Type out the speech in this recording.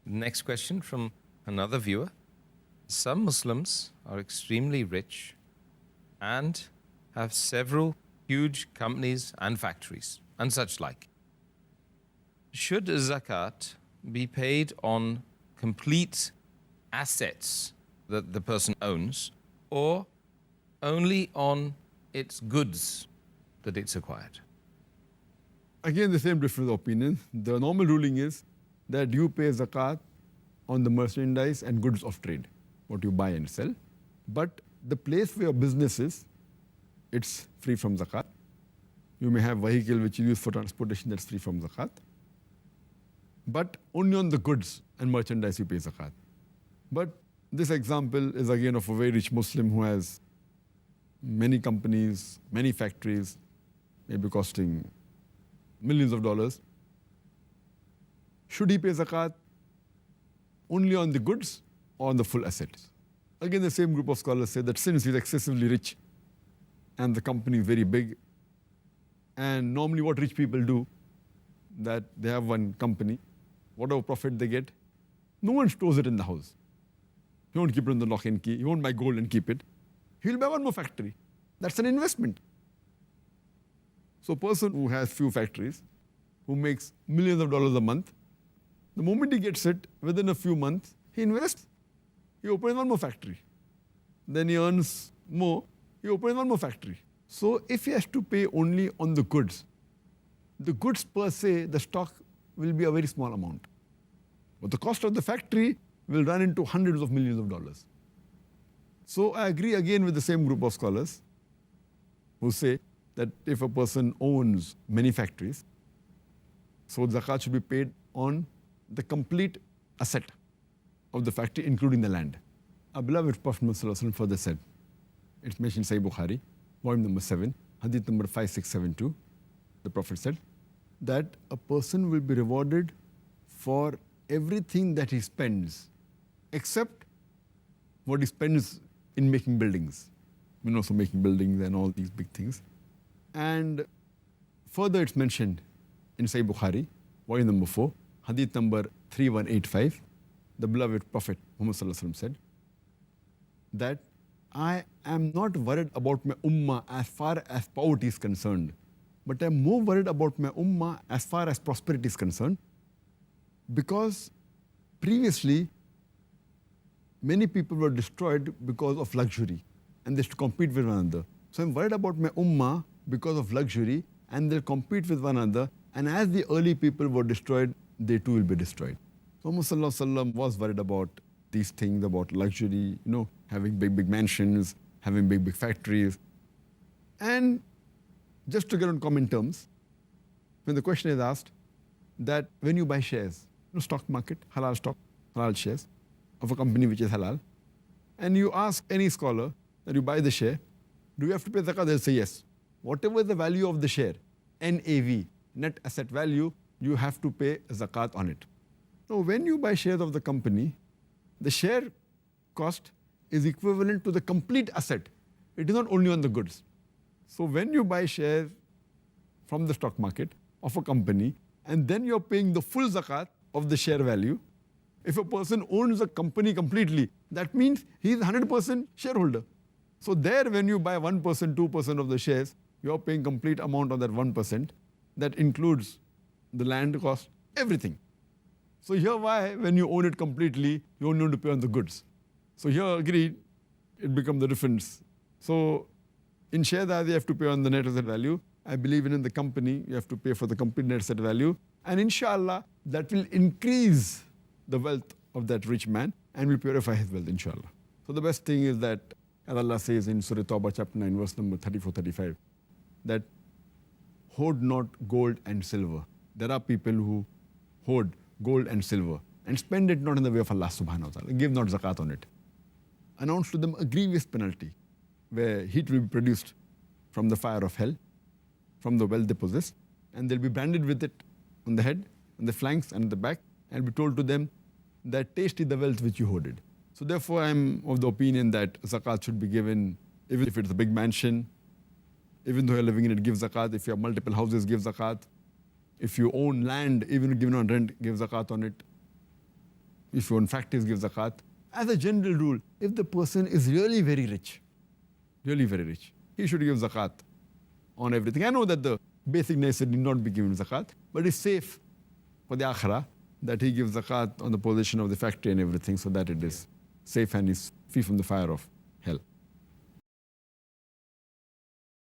Next question from another viewer. Some Muslims are extremely rich and have several huge companies and factories and such like. Should zakat be paid on complete assets that the person owns or only on its goods that it's acquired? Again, the same difference of opinion. The normal ruling is that you pay zakat on the merchandise and goods of trade, what you buy and sell. But the place where your business is, it's free from zakat. You may have vehicle which you use for transportation, that's free from zakat. But only on the goods and merchandise you pay zakat. But this example is again of a very rich Muslim who has many companies, many factories, maybe costing millions of dollars. Should he pay zakat only on the goods or on the full assets? Again, the same group of scholars say that since he's excessively rich and the company is very big, and normally what rich people do, that they have one company, whatever profit they get, no one stores it in the house. He won't keep it in the lock and key. He won't buy gold and keep it. He'll buy one more factory. That's an investment. So a person who has few factories, who makes millions of dollars a month, the moment he gets it, within a few months, he invests. He opens one more factory. Then he earns more, he opens one more factory. So if he has to pay only on the goods per se, the stock will be a very small amount. But the cost of the factory will run into hundreds of millions of dollars. So I agree again with the same group of scholars who say that if a person owns many factories, so zakat should be paid on the complete asset of the factory, including the land. Our beloved Prophet Muhammad further said, it's mentioned in Sahih Bukhari, volume number 7, hadith number 5672. The Prophet said that a person will be rewarded for everything that he spends, except what he spends in making buildings. So making buildings and all these big things. And further it's mentioned in Sahih Bukhari, volume number 4, hadith number 3185. The beloved Prophet Muhammad said that I am not worried about my ummah as far as poverty is concerned, but I'm more worried about my ummah as far as prosperity is concerned, because previously many people were destroyed because of luxury and they used to compete with one another. So I'm worried about my ummah because of luxury and they'll compete with one another, and as the early people were destroyed, they too will be destroyed. So Muhammad was worried about these things, about luxury, having big mansions, having big factories. And just to get on common terms, when the question is asked that when you buy shares, stock market, halal stock, halal shares of a company which is halal, and you ask any scholar that you buy the share, do you have to pay zakat? They'll say yes. Whatever the value of the share, NAV, net asset value, you have to pay zakat on it. Now, when you buy shares of the company, the share cost is equivalent to the complete asset. It is not only on the goods. So when you buy shares from the stock market of a company, and then you're paying the full zakat of the share value, if a person owns a company completely, that means he is 100% shareholder. So there, when you buy 1%, 2% of the shares, you're paying complete amount of that 1%. That includes the land cost, everything. So here why, when you own it completely, you only need to pay on the goods. So here, agreed, it becomes the difference. So in share that you have to pay on the net asset value. I believe in the company, you have to pay for the complete net asset value. And inshallah, that will increase the wealth of that rich man and will purify his wealth, inshallah. So the best thing is that, as Allah says in Surah Tawbah, chapter 9, verse number 34-35, that hoard not gold and silver. There are people who hoard gold and silver and spend it not in the way of Allah subhanahu wa ta'ala. Give not zakat on it. Announce to them a grievous penalty where heat will be produced from the fire of hell, from the wealth they possess, and they'll be branded with it on the head, on the flanks and the back, and be told to them that taste is the wealth which you hoarded. So therefore I'm of the opinion that zakat should be given, even if it's a big mansion, even though you're living in it, give zakat. If you have multiple houses, give zakat. If you own land, even given on rent, give zakat on it. if you own factories, give zakat. As a general rule, if the person is really very rich, he should give zakat on everything. I know that the basic necessity need not be given zakat, but it's safe for the akhirah that he gives zakat on the possession of the factory and everything, so that it is safe and is free from the fire of